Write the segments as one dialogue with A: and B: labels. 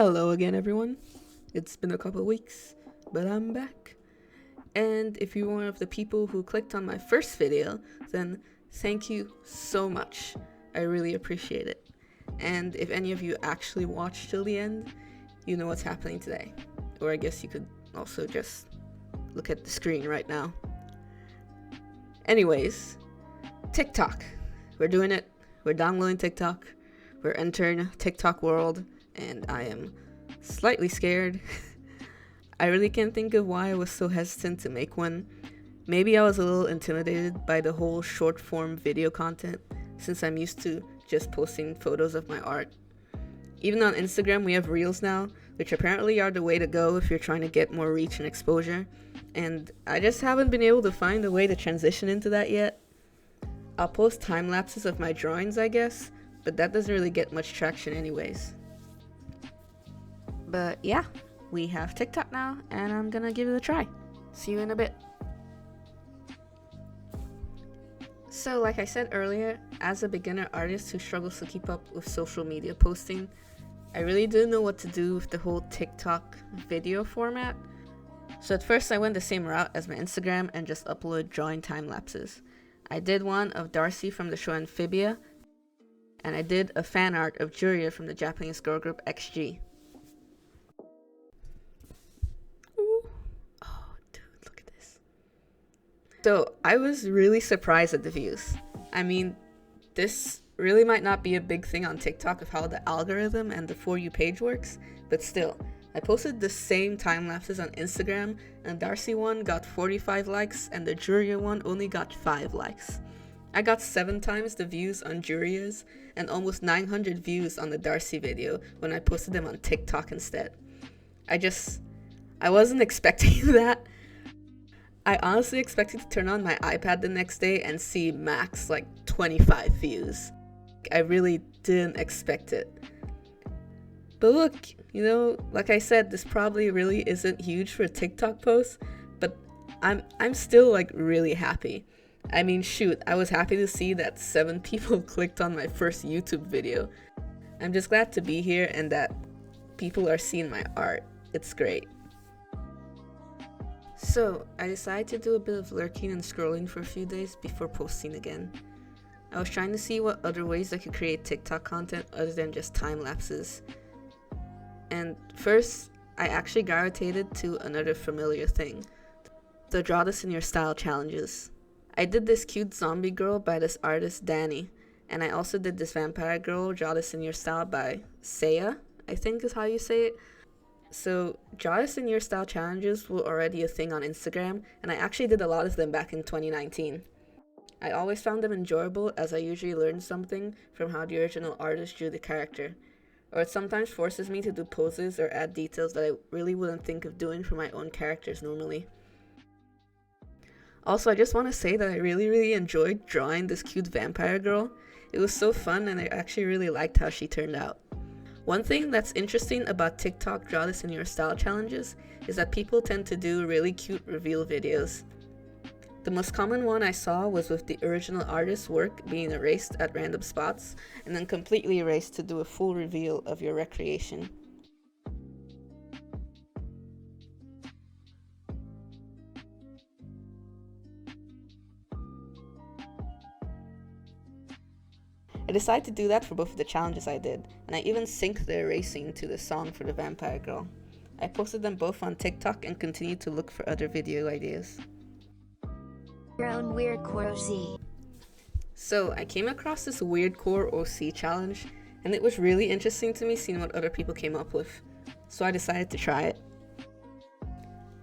A: Hello again, everyone. It's been a couple weeks, but I'm back. And if you're one of the people who clicked on my first video, then thank you so much. I really appreciate it. And if any of you actually watched till the end, you know what's happening today. Or I guess you could also just look at the screen right now. Anyways, TikTok. We're doing it. We're downloading TikTok. We're entering TikTok world, and I am slightly scared. I really can't think of why I was so hesitant to make one. Maybe I was a little intimidated by the whole short form video content, since I'm used to just posting photos of my art. Even on Instagram we have Reels now, which apparently are the way to go if you're trying to get more reach and exposure, and I just haven't been able to find a way to transition into that yet. I'll post time lapses of my drawings, I guess, but that doesn't really get much traction anyways. But yeah, we have TikTok now, and I'm gonna give it a try. See you in a bit. So like I said earlier, as a beginner artist who struggles to keep up with social media posting, I really didn't know what to do with the whole TikTok video format. So at first I went the same route as my Instagram and just uploaded drawing time lapses. I did one of Darcy from the show Amphibia, and I did a fan art of Juria from the Japanese girl group XG. Ooh. Oh, dude, look at this. So I was really surprised at the views. I mean, this really might not be a big thing on TikTok of how the algorithm and the For You page works, but still, I posted the same time lapses on Instagram, and Darcy one got 45 likes and the Juria one only got 5 likes. I got 7 times the views on Juria's and almost 900 views on the Darcy video when I posted them on TikTok instead. I wasn't expecting that. I honestly expected to turn on my iPad the next day and see max like 25 views. I really didn't expect it. But look, like I said, this probably really isn't huge for a TikTok post, but I'm still like really happy. I mean, shoot, I was happy to see that 7 people clicked on my first YouTube video. I'm just glad to be here and that people are seeing my art. It's great. So, I decided to do a bit of lurking and scrolling for a few days before posting again. I was trying to see what other ways I could create TikTok content other than just time lapses. And first, I actually gravitated to another familiar thing, the Draw This in Your Style challenges. I did this cute zombie girl by this artist Danny, and I also did this vampire girl, Draw This in Your Style by Saya, I think is how you say it. So, Draw This in Your Style challenges were already a thing on Instagram, and I actually did a lot of them back in 2019. I always found them enjoyable as I usually learned something from how the original artist drew the character, or it sometimes forces me to do poses or add details that I really wouldn't think of doing for my own characters normally. Also, I just want to say that I really enjoyed drawing this cute vampire girl. It was so fun, and I actually really liked how she turned out. One thing that's interesting about TikTok Draw This in Your Style challenges is that people tend to do really cute reveal videos. The most common one I saw was with the original artist's work being erased at random spots and then completely erased to do a full reveal of your recreation. I decided to do that for both of the challenges I did, and I even synced the erasing to the song for the vampire girl. I posted them both on TikTok and continued to look for other video ideas.
B: Your own weird core OC.
A: So I came across this weird core OC challenge, and it was really interesting to me seeing what other people came up with, so I decided to try it.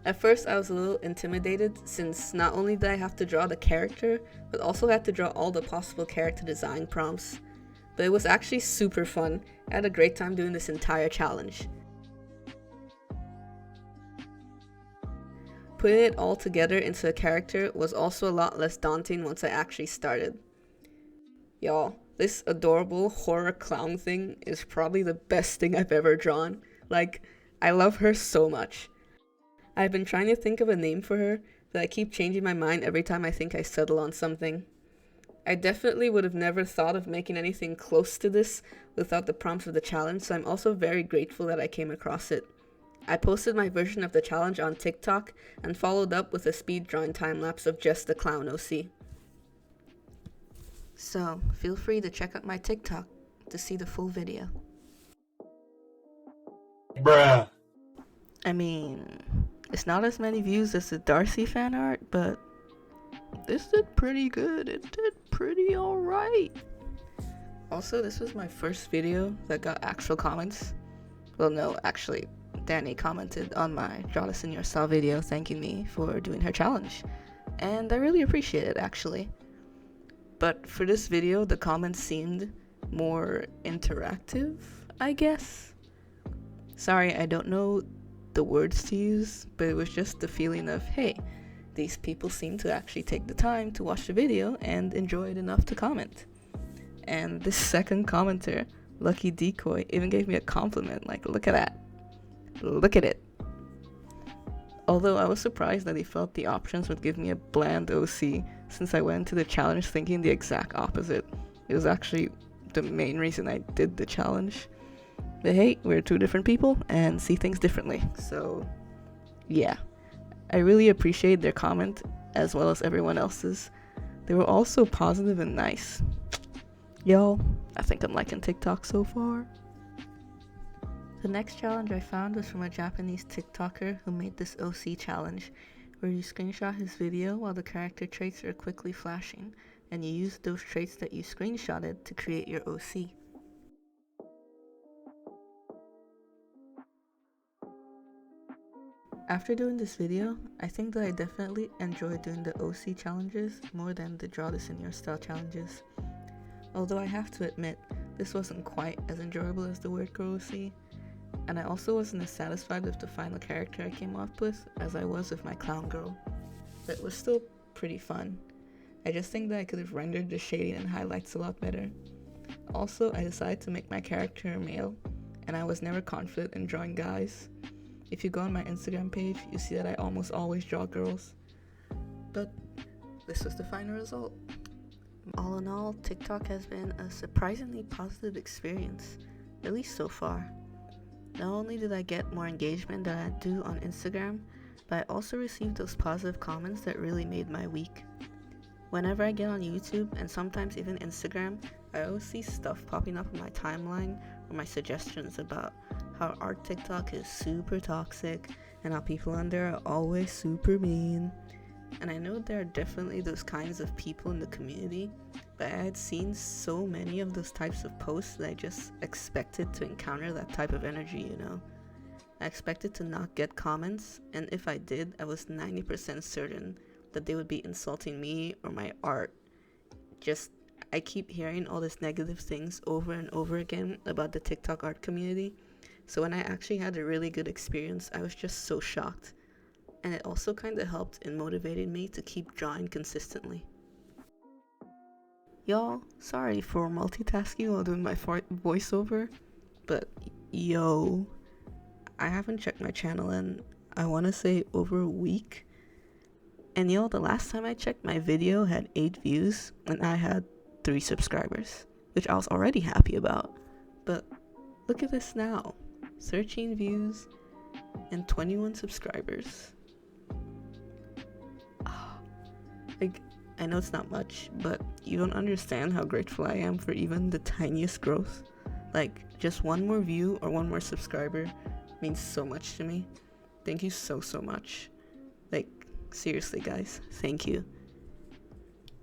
A: At first I was a little intimidated since not only did I have to draw the character, but also had to draw all the possible character design prompts. But it was actually super fun. I had a great time doing this entire challenge. Putting it all together into a character was also a lot less daunting once I actually started. Y'all, this adorable horror clown thing is probably the best thing I've ever drawn. Like, I love her so much. I've been trying to think of a name for her, but I keep changing my mind every time I think I settle on something. I definitely would have never thought of making anything close to this without the prompts of the challenge, so I'm also very grateful that I came across it. I posted my version of the challenge on TikTok and followed up with a speed drawing time lapse of just the clown OC. So feel free to check out my TikTok to see the full video.
C: Bruh.
A: I mean, it's not as many views as the Darcy fan art, but this did pretty good. It did pretty alright. Also, this was my first video that got actual comments. Well, no, actually, Danny commented on my Draw This in Your Style video thanking me for doing her challenge. And I really appreciate it, actually. But for this video, the comments seemed more interactive, I guess. Sorry, I don't know the words to use, but it was just the feeling of, hey, these people seem to actually take the time to watch the video and enjoy it enough to comment. And this second commenter, Lucky Decoy, even gave me a compliment, like, look at that. Look at it. Although I was surprised that he felt the options would give me a bland OC, since I went into the challenge thinking the exact opposite. It was actually the main reason I did the challenge. But hey, we're two different people and see things differently. So, yeah. I really appreciate their comment as well as everyone else's. They were all so positive and nice. Y'all, I think I'm liking TikTok so far. The next challenge I found was from a Japanese TikToker who made this OC challenge, where you screenshot his video while the character traits are quickly flashing, and you use those traits that you screenshotted to create your OC. After doing this video, I think that I definitely enjoyed doing the OC challenges more than the Draw This in Your Style challenges. Although I have to admit, this wasn't quite as enjoyable as the Weird Girl OC, and I also wasn't as satisfied with the final character I came up with as I was with my clown girl. But it was still pretty fun. I just think that I could have rendered the shading and highlights a lot better. Also, I decided to make my character a male, and I was never confident in drawing guys. If you go on my Instagram page, you see that I almost always draw girls. But this was the final result. All in all, TikTok has been a surprisingly positive experience, at least so far. Not only did I get more engagement than I do on Instagram, but I also received those positive comments that really made my week. Whenever I get on YouTube, and sometimes even Instagram, I always see stuff popping up on my timeline or my suggestions about how art TikTok is super toxic and how people on there are always super mean. And I know there are definitely those kinds of people in the community, but I had seen so many of those types of posts that I just expected to encounter that type of energy, you know? I expected to not get comments, and if I did, I was 90% certain that they would be insulting me or my art. I keep hearing all these negative things over and over again about the TikTok art community, so when I actually had a really good experience, I was just so shocked. And it also kind of helped in motivating me to keep drawing consistently. Y'all, sorry for multitasking while doing my voiceover, but yo, I haven't checked my channel in, I want to say, over a week. And yo, the last time I checked, my video had 8 views and I had 3 subscribers, which I was already happy about. But look at this now, 13 views and 21 subscribers. Like, I know it's not much, but you don't understand how grateful I am for even the tiniest growth. Like, just one more view or one more subscriber means so much to me. Thank you so much. Like, seriously guys, thank you.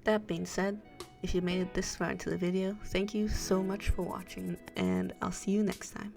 A: That being said, if you made it this far into the video, thank you so much for watching, and I'll see you next time.